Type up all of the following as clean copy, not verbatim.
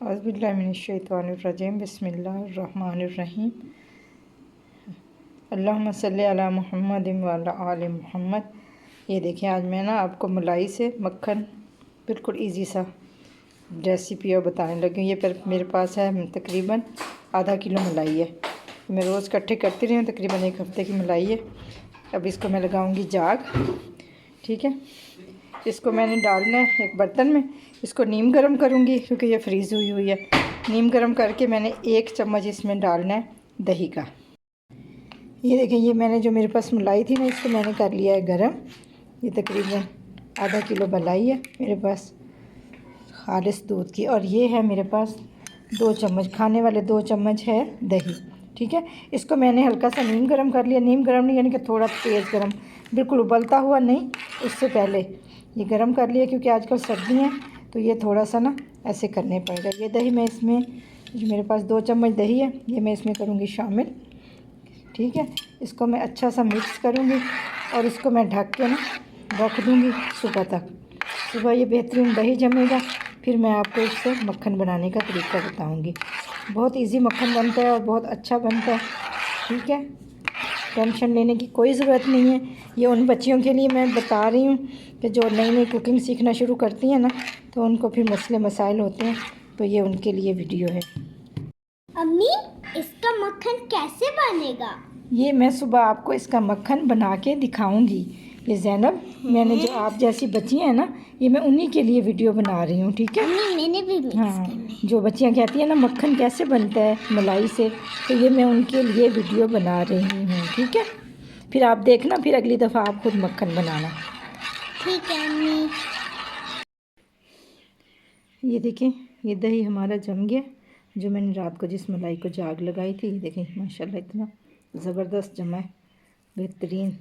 औज़ुबिल्लाहिमिनश्शैतानिर्रजीम बिस्मिल्लाहिर्रहमानिर्रहीम अल्लाहुम्मा सल्लि अला मुहम्मदिन व अला आलि मुहम्मद। ये देखिए, आज मैं ना आपको मलाई से मक्खन बिल्कुल इजी सा रेसिपी और बताने लगी हूँ। ये पर मेरे पास है तकरीबन आधा किलो मलाई है। मैं रोज़ इकट्ठे करती रही हूँ, तकरीबन एक हफ़्ते की मलाई है। अब इसको मैं लगाऊंगी जाग, ठीक है। इसको मैंने डालना है एक बर्तन में। इसको नीम गरम करूँगी क्योंकि ये फ्रीज़ हुई हुई है। नीम गरम करके मैंने 1 चम्मच इसमें डालना है दही का। ये देखें, ये मैंने जो मेरे पास मलाई थी ना, इसको मैंने कर लिया है गरम। ये तकरीबन आधा किलो मलाई है मेरे पास खालिस दूध की, और ये है मेरे पास 2 चम्मच, खाने वाले 2 चम्मच है दही, ठीक है। इसको मैंने हल्का सा नीम गरम कर लिया। नीम गरम नहीं यानी कि थोड़ा तेज़ गरम, बिल्कुल उबलता हुआ नहीं, उससे पहले ये गरम कर लिया क्योंकि आजकल सर्दी हैं तो ये थोड़ा सा ना ऐसे करने पड़ेगा। ये दही मैं इसमें, जो मेरे पास 2 चम्मच दही है, ये मैं इसमें करूँगी शामिल, ठीक है। इसको मैं अच्छा सा मिक्स करूँगी और इसको मैं ढक के ना रख दूँगी सुबह तक। सुबह ये बेहतरीन दही जमेगा, फिर मैं आपको इससे मक्खन बनाने का तरीका बताऊँगी। बहुत इजी मक्खन बनता है और बहुत अच्छा बनता है, ठीक है। टेंशन लेने की कोई ज़रूरत नहीं है। ये उन बच्चियों के लिए मैं बता रही हूँ कि जो नई नई कुकिंग सीखना शुरू करती हैं ना, तो उनको फिर मसले मसाइल होते हैं, तो ये उनके लिए वीडियो है। अम्मी, इसका मक्खन कैसे बनेगा? ये मैं सुबह आपको इसका मक्खन बना के दिखाऊंगी। ये ज़ैनब, मैंने जो आप जैसी बच्ची हैं ना, ये मैं उन्हीं के लिए वीडियो बना रही हूँ, ठीक है। अम्मी, मैंने भी मिक्स हाँ, करना है। जो बच्चियाँ कहती हैं ना मक्खन कैसे बनता है मलाई से, तो ये मैं उनके लिए वीडियो बना रही हूँ, ठीक है। फिर आप देखना, फिर अगली दफ़ा आप खुद मक्खन बनाना, ठीक है अम्मी। ये देखें, ये दही हमारा जम गया, जो मैंने रात को जिस मलाई को जाग लगाई थी। ये देखें माशाल्लाह इतना ज़बरदस्त जमा है, बेहतरीन।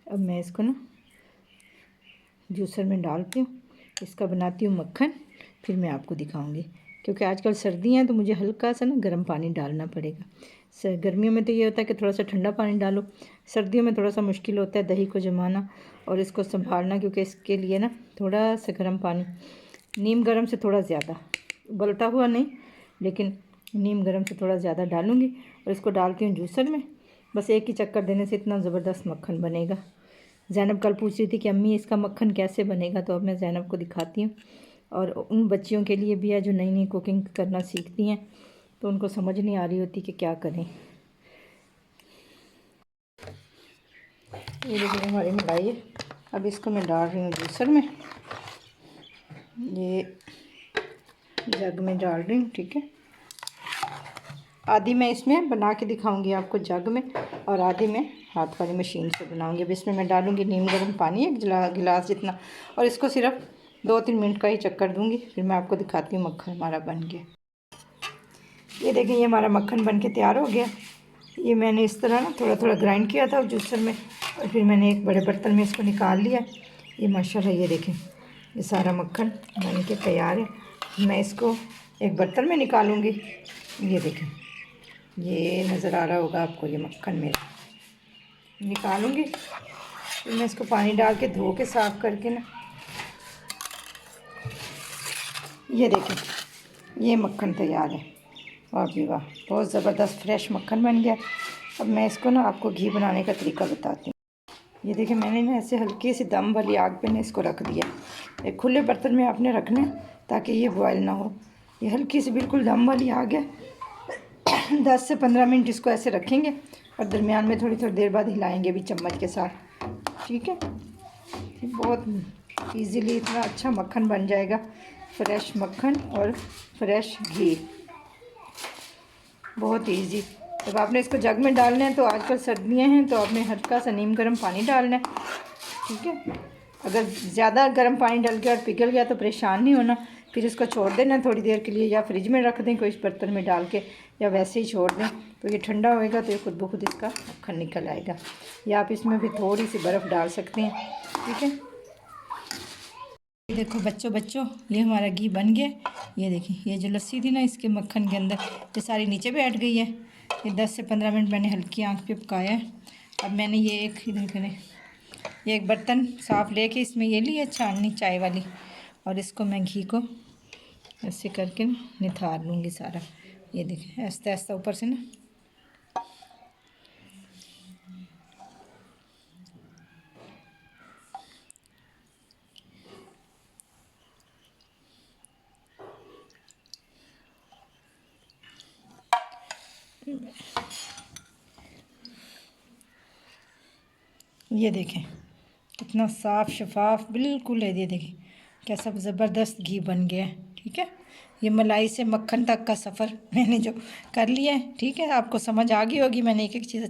अब मैं इसको ना जूसर में डालती हूँ, इसका बनाती हूँ मक्खन, फिर मैं आपको दिखाऊंगी। क्योंकि आजकल सर्दियाँ हैं तो मुझे हल्का सा ना गर्म पानी डालना पड़ेगा। गर्मियों में तो ये होता है कि थोड़ा सा ठंडा पानी डालो, सर्दियों में थोड़ा सा मुश्किल होता है दही को जमाना और इसको संभालना, क्योंकि इसके लिए ना थोड़ा सा गर्म पानी, नीम गरम से थोड़ा ज़्यादा, उबलता हुआ नहीं, लेकिन नीम गरम से थोड़ा ज़्यादा डालूँगी और इसको डालती हूँ जूसर में। बस एक ही चक्कर देने से इतना ज़बरदस्त मक्खन बनेगा। ज़ैनब कल पूछ रही थी कि अम्मी इसका मक्खन कैसे बनेगा, तो अब मैं ज़ैनब को दिखाती हूँ। और उन बच्चियों के लिए भी है जो नई नई कुकिंग करना सीखती हैं, तो उनको समझ नहीं आ रही होती कि क्या करें। ये देखिए हमारी मलाई है, अब इसको मैं डाल रही हूँ जूसर में, ये जग में डाल रही हूँ, ठीक है। आधी मैं इसमें बना के दिखाऊंगी आपको जग में, और आधी मैं हाथ वाली मशीन से बनाऊंगी। अब इसमें मैं डालूंगी नीम गर्म पानी, एक गिलास जितना, और इसको सिर्फ 2-3 मिनट का ही चक्कर दूंगी, फिर मैं आपको दिखाती हूँ मक्खन हमारा बन गया। ये देखें, ये हमारा मक्खन बन के तैयार हो गया। ये मैंने इस तरह ना थोड़ा थोड़ा ग्राइंड किया था जूसर में, और फिर मैंने एक बड़े बर्तन में इसको निकाल लिया। ये माशाल्लाह, ये देखें, ये सारा मक्खन बन के तैयार है। मैं इसको एक बर्तन में निकालूंगी। ये देखें, ये नज़र आ रहा होगा आपको, ये मक्खन मेरा निकालूंगी। फिर मैं इसको पानी डाल के धो के साफ़ करके ना, ये देखें, ये मक्खन तैयार है। वाह भी वाह, बहुत ज़बरदस्त फ्रेश मक्खन बन गया। अब मैं इसको ना आपको घी बनाने का तरीका बताती हूँ। ये देखिए, मैंने ना ऐसे हल्की सी दम वाली आग पे ना इसको रख दिया। एक खुले बर्तन में आपने रखना है ताकि ये बॉयल ना हो। ये हल्की सी बिल्कुल दम वाली आग है। 10 से 15 मिनट इसको ऐसे रखेंगे और दरमियान में थोड़ी थोड़ी देर बाद हिलाएंगे भी चम्मच के साथ, ठीक है। बहुत इजीली इतना अच्छा मक्खन बन जाएगा, फ्रेश मक्खन और फ्रेश घी, बहुत इजी। जब आपने इसको जग में डालना है, तो आजकल सर्दियाँ हैं तो आपने हल्का सा नीम गर्म पानी डालना है, ठीक है। अगर ज़्यादा गर्म पानी डाल के और पिघल गया तो परेशान नहीं होना, फिर इसको छोड़ देना थोड़ी देर के लिए, या फ्रिज में रख दें कोई बर्तन में डाल के, या वैसे ही छोड़ दें। तो ये ठंडा होएगा तो ये खुद ब खुद इसका मक्खन निकल आएगा, या आप इसमें भी थोड़ी सी बर्फ़ डाल सकते हैं, ठीक है। देखो बच्चों, ये हमारा घी बन गया। ये देखिए, ये जो लस्सी थी ना इसके मक्खन के अंदर, ये सारी नीचे बैठ गई है। ये 10 से 15 मिनट मैंने हल्की आंच पे पकाया है। अब मैंने ये एक, इधर करें, ये एक बर्तन साफ़ लेके इसमें ये ली है छाननी चाय वाली, और इसको मैं घी को ऐसे करके निथार लूँगी सारा। ये देखें ऐसा ऐसा ऊपर से ना। ये देखें कितना साफ़ शफाफ बिल्कुल है। ये देखें कैसा ज़बरदस्त घी बन गया है। ठीक है, ये मलाई से मक्खन तक का सफ़र मैंने जो कर लिया है। ठीक है, आपको समझ आ गई होगी मैंने एक एक चीज़